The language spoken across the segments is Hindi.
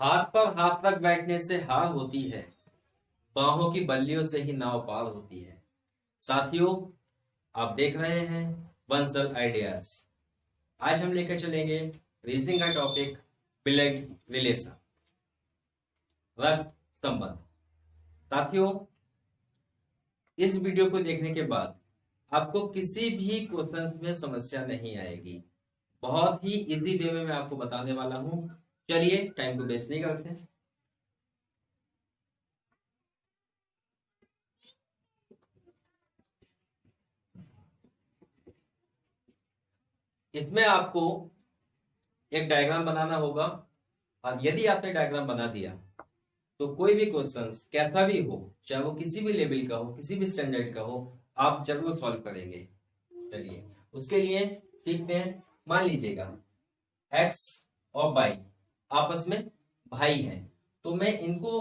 हाथ पर हाथ रख बैठने से हार होती है, बाहों की बल्लियों से ही नाव पार होती है। साथियों, आप देख रहे हैं बंसल आइडियाज। आज हम लेकर चलेंगे रीजनिंग का टॉपिक ब्लड रिलेशन, रक्त संबंध। साथियों, इस वीडियो को देखने के बाद आपको किसी भी क्वेश्चन में समस्या नहीं आएगी। बहुत ही इजी वे में मैं आपको बताने वाला हूं। चलिए टाइम को वेस्ट नहीं करते हैं। इसमें आपको एक डायग्राम बनाना होगा, और यदि आपने डायग्राम बना दिया तो कोई भी क्वेश्चन कैसा भी हो, चाहे वो किसी भी लेवल का हो, किसी भी स्टैंडर्ड का हो, आप जरूर सॉल्व करेंगे। चलिए उसके लिए सीखते हैं। मान लीजिएगा x और y आपस में भाई हैं, तो मैं इनको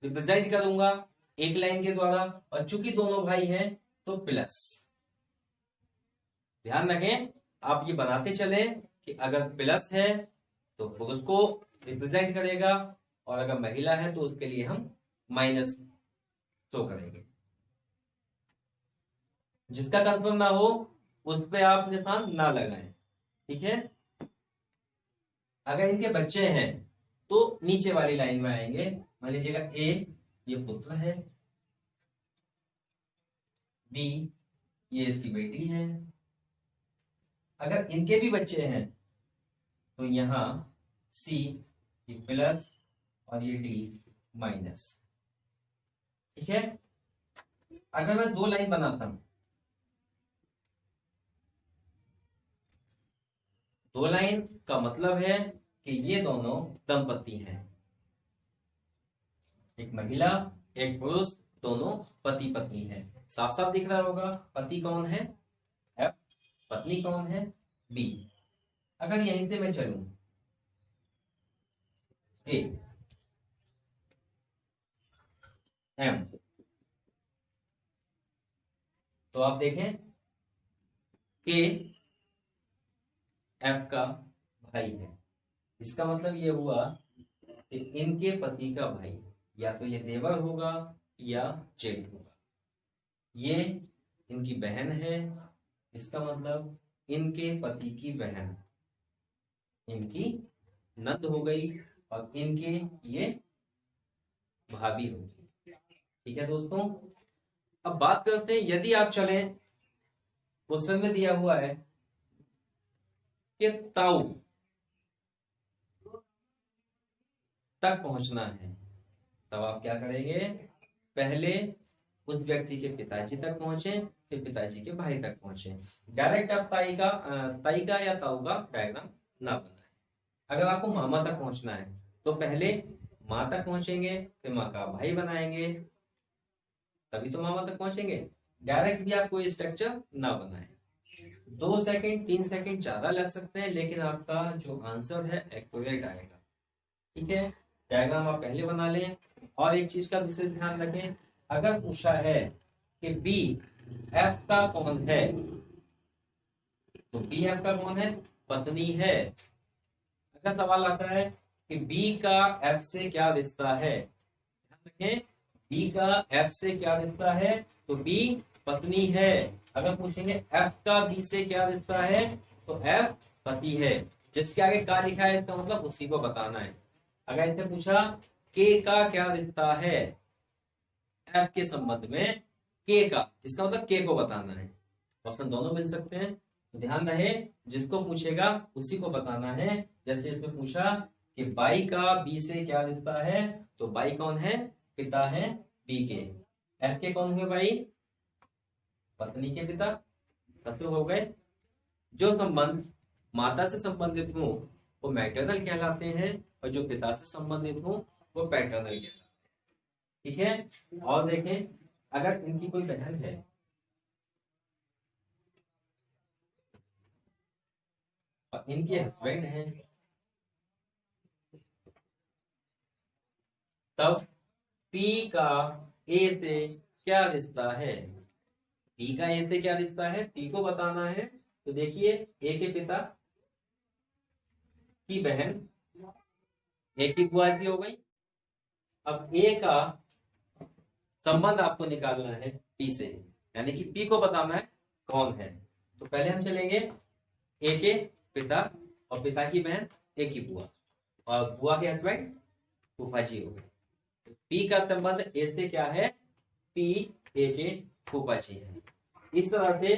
रिप्रेजेंट करूंगा एक लाइन के द्वारा, और चूंकि दोनों भाई हैं तो प्लस। ध्यान रखें, आप ये बनाते चले कि अगर प्लस है तो पुरुष को रिप्रेजेंट करेगा, और अगर महिला है तो उसके लिए हम माइनस शो करेंगे। जिसका कंफर्म ना हो उस पे आप निशान ना लगाएं, ठीक है। अगर इनके बच्चे हैं तो नीचे वाली लाइन में आएंगे। मान लीजिएगा ए ये पुत्र है, बी ये इसकी बेटी है। अगर इनके भी बच्चे हैं तो यहां सी ये प्लस और ये डी माइनस, ठीक है। अगर मैं दो लाइन बनाता हूं, दो लाइन का मतलब है कि ये दोनों दंपति हैं, एक महिला एक पुरुष, दोनों पति पत्नी हैं। साफ साफ दिख रहा होगा। पति कौन है एफ, पत्नी कौन है बी। अगर यहीं से मैं चलूं ए एम, तो आप देखें के एफ का भाई है। इसका मतलब ये हुआ कि इनके पति का भाई या तो ये देवर होगा या जेठ होगा। ये इनकी बहन है, इसका मतलब इनके पति की बहन इनकी नंद हो गई, और इनके ये भाभी होगी। ठीक है दोस्तों, अब बात करते हैं। यदि आप चलें, क्वेश्चन में दिया हुआ है कि ताऊ तक पहुंचना है, तब आप क्या करेंगे? पहले उस व्यक्ति के पिताजी तक पहुंचे, फिर पिताजी के भाई तक पहुंचे। डायरेक्ट आप ताई का या ताऊ का डायग्राम ना बनाए। अगर आपको मामा तक पहुंचना है तो पहले माँ तक पहुंचेंगे, फिर माँ का भाई बनाएंगे, तभी तो मामा तक पहुंचेंगे। डायरेक्ट भी आप कोई स्ट्रक्चर ना बनाए। 2 सेकंड 3 सेकंड ज्यादा लग सकते हैं, लेकिन आपका जो आंसर है एक्यूरेट आएगा। ठीक है, डायग्राम आप पहले बना लें। और एक चीज का विशेष ध्यान रखें, अगर पूछा है कि बी एफ का कौन है, तो बी एफ का कौन है? पत्नी है। अगर सवाल आता है कि बी का एफ से क्या रिश्ता है, ध्यान रखें, बी का एफ से क्या रिश्ता है, तो बी पत्नी है। अगर पूछेंगे एफ का बी से क्या रिश्ता है, तो एफ पति है। जिसके आगे का लिखा है इसका मतलब उसी को बताना है। अगर इसने पूछा के का क्या रिश्ता है एफ के संबंध में, के का, इसका मतलब के को बताना है। ऑप्शन दोनों मिल सकते हैं, तो ध्यान रहे जिसको पूछेगा उसी को बताना है। जैसे इसमें पूछा कि बाई का बी से क्या रिश्ता है, तो बाई कौन है? पिता है बी के। एफ के कौन हुए भाई? पत्नी के पिता, ससुर हो गए। जो संबंध माता से संबंधित हो वो मैटरनल कहलाते हैं, और जो पिता से संबंधित हो वो पैटर्नल कहलाते हैं। ठीक है, और देखें, अगर इनकी कोई बहन है और इनके हस्बैंड हैं, तब पी का ए से क्या रिश्ता है? पी का ए से क्या रिश्ता है, पी को बताना है। तो देखिए, ए के पिता की बहन ए की बुआ जी हो गई। अब ए का संबंध आपको निकालना है पी से, यानी कि पी को बताना है कौन है। तो पहले हम चलेंगे ए के पिता और पिता की बहन ए की बुआ, और बुआ के हस्बैंड फूफा जी हो गए। पी का संबंध ए से क्या है, पी ए के फूफा जी है। इस तरह से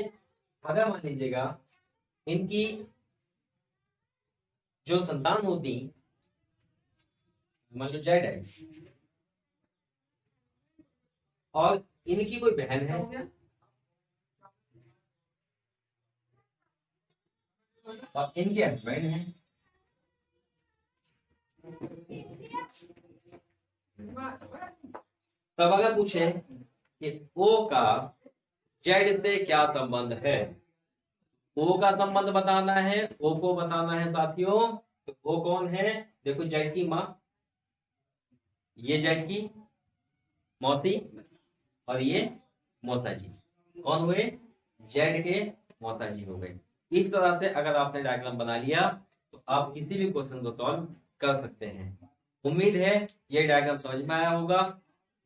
अगर मान लीजिएगा इनकी जो संतान होती, मान लो जेड है और इनकी कोई बहन है और इनके हस्बैंड हैं, तब अगर पूछे कि ओ का जेड से क्या संबंध है, ओ का संबंध बताना है, ओ को बताना है साथियों। तो ओ कौन है, देखो जेड की माँ, ये जेड की मौसी और ये मौसा जी, कौन हुए, जेड के मौसा जी हो गए। इस तरह से अगर आपने डायग्राम बना लिया तो आप किसी भी क्वेश्चन को सॉल्व कर सकते हैं। उम्मीद है ये डायग्राम समझ में आया होगा।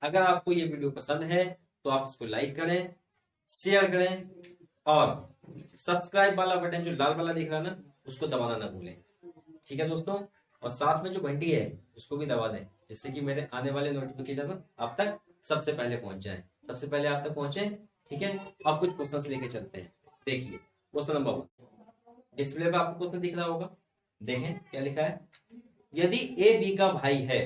अगर आपको ये वीडियो पसंद है तो आप इसको लाइक करें, शेयर करें और सब्सक्राइब वाला बटन जो लाल वाला दिख रहा है ना, उसको दबाना ना भूलें। ठीक है दोस्तों, और साथ में जो घंटी है उसको भी दबा दें, जिससे कि मेरे आने वाले नोटिफिकेशन आप तक सबसे पहले पहुंच जाए, सबसे पहले आप तक पहुंचे। ठीक है, अब कुछ क्वेश्चंस लेके चलते हैं। देखिए क्वेश्चन नंबर 1 डिस्प्ले पे आपको क्वेश्चन दिख रहा होगा, देखें क्या लिखा है। यदि ए बी का भाई है,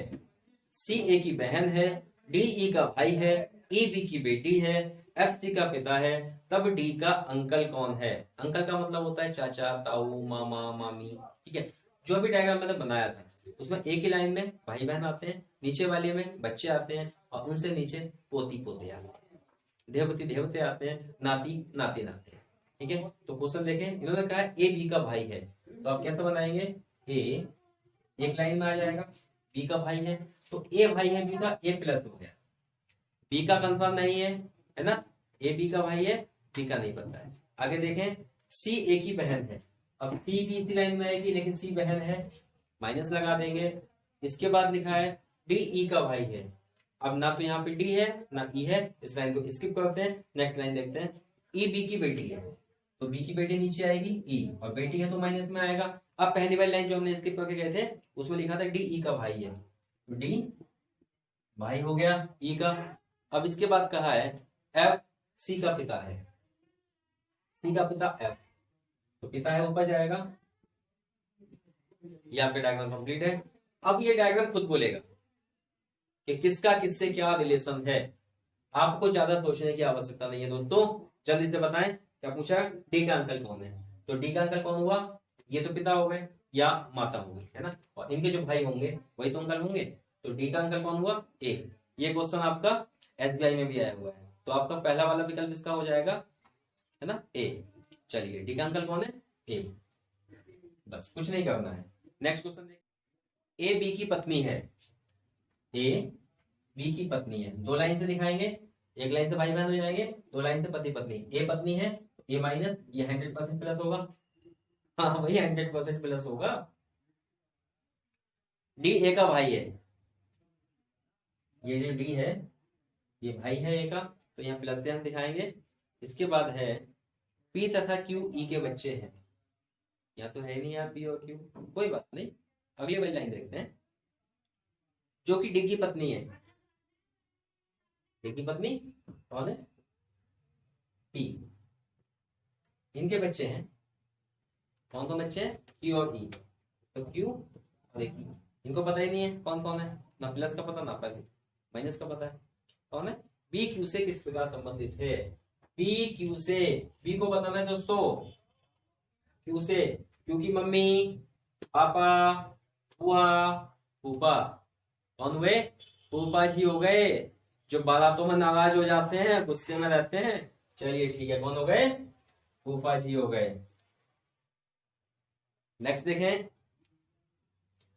सी ए की बहन है, डी ई का भाई है, ई बी की बेटी है, एफ सी का पिता है, तब डी का अंकल कौन है। अंकल का मतलब होता है चाचा, ताऊ, मामा, मामी। ठीक है, जो भी डायग्राम मैंने बनाया था उसमें एक ही लाइन में भाई बहन आते हैं, नीचे वाले में बच्चे आते हैं और उनसे नीचे पोती पोते आते हैं, देवती देवते आते हैं, नाती नाती आते हैं। ठीक है, तो क्वेश्चन देखें, इन्होंने कहा ए बी का भाई है, तो आप कैसे बनाएंगे, ए एक लाइन में आ जाएगा, बी का भाई है तो ए भाई है बी का, ए प्लस हो गया, बी का कंफर्म नहीं है ना, ए बी का भाई है, बी का नहीं पता है। आगे देखें, सी ए की बहन है, अब सी भी इसी लाइन में आएगी लेकिन सी बहन है, माइनस लगा देंगे। इसके बाद लिखा है डी ई का भाई है, अब ना तो यहाँ पे डी है ना ई है, इस लाइन को स्किप करते हैं, नेक्स्ट लाइन देखते हैं। ई बी की बेटी है तो बी की बेटी नीचे आएगी ई, और बेटी है तो माइनस में आएगा। अब पहली वाली लाइन जो हमने स्किप करके गए थे उसमें लिखा था डी ई का भाई है, तो डी भाई हो गया ई का। अब इसके बाद कहा है एफ सी का पिता है, सी का पिता एफ, तो पिता है ऊपर जाएगा। ये आपका डायग्राम कंप्लीट है। अब ये डायग्राम खुद बोलेगा कि किसका किससे क्या रिलेशन है, आपको ज्यादा सोचने की आवश्यकता नहीं है दोस्तों। जल्दी से बताएं क्या पूछा, डी का अंकल कौन है, तो डी का अंकल कौन हुआ, ये तो पिता हो गए या माता हो गई है ना, और इनके जो भाई होंगे वही तो अंकल होंगे, तो डी का अंकल कौन हुआ, ए। ये क्वेश्चन आपका एसबीआई में भी आया हुआ है, तो आपका पहला वाला विकल्प इसका हो जाएगा, है ना, ए। चलिए डी का अंकल कौन है, ए, बस कुछ नहीं करना है। नेक्स्ट क्वेश्चन देखिए, ए बी की पत्नी है, ए बी की पत्नी है, दो लाइन से दिखाएंगे, एक लाइन से भाई बहन हो जाएंगे, दो लाइन से पति पत्नी। ए पत्नी है, ए माइनस, ये 100% प्लस होगा, हाँ वही 100% प्लस होगा। डी ए का भाई है, ये जो डी है ये भाई है ए का, तो यहाँ प्लस ध्यान दिखाएंगे। इसके बाद है पी तथा क्यू ई के बच्चे हैं, यहाँ तो है नहीं यार पी और क्यू, कोई बात नहीं, अगली वाली लाइन देखते हैं। जो कि डी की पत्नी है, डी की पत्नी कौन है, पी, इनके बच्चे हैं, कौन कौन बच्चे हैं, क्यू और ई, तो क्यू और एक ई, इनको पता ही नहीं है कौन कौन है, ना प्लस का पता ना माइनस का पता है, कौन है, बी क्यू से किस प्रकार संबंधित है, बी क्यू से, बी को बताना है दोस्तों, क्यू से, क्यू की मम्मी, पापा, बुआ, फूफा, कौन हुए, फूफा जी हो गए, जो बारातों में नाराज हो जाते हैं, गुस्से में रहते हैं। चलिए ठीक है, कौन हो गए, फूफा जी हो गए। नेक्स्ट देखें,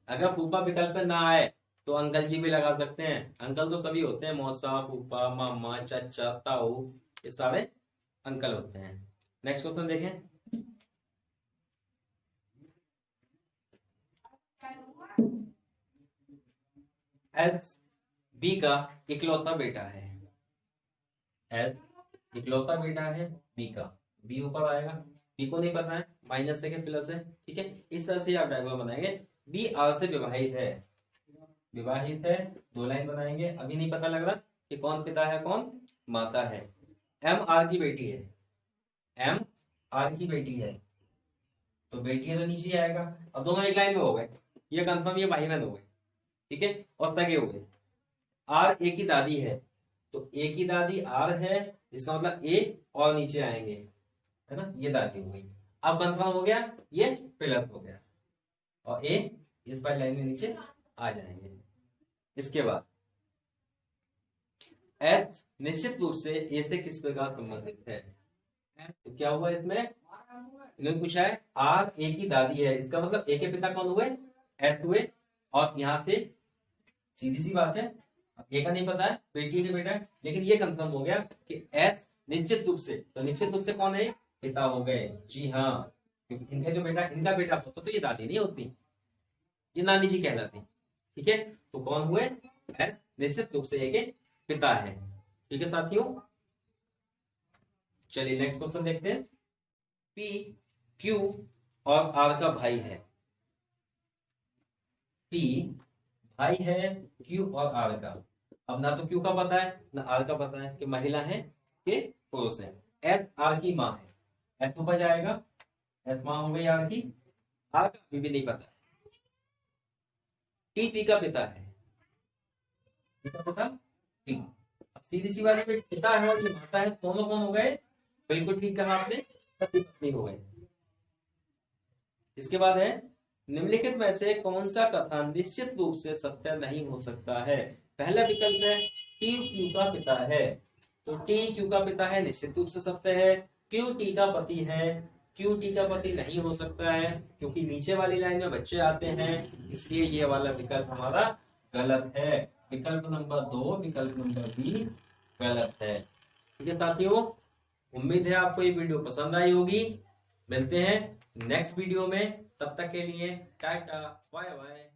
अगर फूफा विकल्प में ना आए तो अंकल जी भी लगा सकते हैं, अंकल तो सभी होते हैं, मौसा, फूफा, मामा, चाचा, ताऊ, ये सारे अंकल होते हैं। नेक्स्ट क्वेश्चन देखें, एस बी का इकलौता बेटा है, एस इकलौता बेटा है बी का, बी ऊपर आएगा, बी को नहीं पता है, माइनस है कि प्लस है, ठीक है। इस तरह से आप डायग्राम बनाएंगे। बी आर से विवाहित है, विवाहित है, 2 लाइन बनाएंगे। अभी नहीं पता लग रहा कि कौन पिता है कौन माता है। एम आर की बेटी है, एम आर की बेटी है, तो बेटी है तो नीचे आएगा। अब दोनों एक लाइन में हो गए, ये कंफर्म, ये भाई बहन हो गए, ठीक है, और सगे हो गए। आर ए की दादी है, तो ए की दादी आर है, इसका मतलब ए और नीचे आएंगे, है ना, ये दादी हो गई। अब कंफर्म हो गया, ये प्लस हो गया, और ए इस वाली लाइन में नीचे आ जाएंगे। इसके बाद एस निश्चित रूप से ए से किस प्रकार संबंधित है, तो क्या हुआ इसमें, इन्होंने पूछा है आर ए की दादी है, इसका मतलब ए के पिता कौन हुए, एस हुए, और यहां से सीधी सी बात है, ए का नहीं पता है, बेटी के बेटा है, लेकिन ये कंफर्म हो गया कि एस निश्चित रूप से, तो निश्चित रूप से कौन है, पिता हो गए, जी हाँ, क्योंकि इनका जो बेटा, इनका बेटा होता तो ये दादी नहीं होती, ये नानी जी कहलाती, ठीक है। तो कौन हुए, एस निश्चित रूप से ए के पिता है, ठीक है साथियों। चलिए नेक्स्ट क्वेश्चन देखते हैं। पी क्यू और आर का भाई है, पी भाई है क्यू और आर का। अब ना तो क्यू का पता है ना आर का पता है कि महिला है कि पुरुष है। एस आर की माँ है, एस ऊपर जाएगा, एस माँ हो गई आर की, आर का अभी भी नहीं पता है। टी पी का पिता है, पी का पिता टी। अब सीधी सी बात है, पिता है और ये माता है, दोनों कौन हो गए, बिल्कुल ठीक कहा आपने, पति पत्नी हो गए। इसके बाद है निम्नलिखित में से कौन सा कथन निश्चित रूप से सत्य नहीं हो सकता है। पहला विकल्प है टी क्यू का पिता है, तो टी क्यू का पिता है, निश्चित रूप से सत्य है। क्यू टी का पति है, क्यू टी का पति नहीं हो सकता है, क्योंकि नीचे वाली लाइन में बच्चे आते हैं, इसलिए ये वाला विकल्प हमारा गलत है। विकल्प नंबर 2, विकल्प नंबर बी गलत है, ठीक है साथियों। उम्मीद है आपको ये वीडियो पसंद आई होगी। मिलते हैं नेक्स्ट वीडियो में, तब तक के लिए टाटा बाय बाय।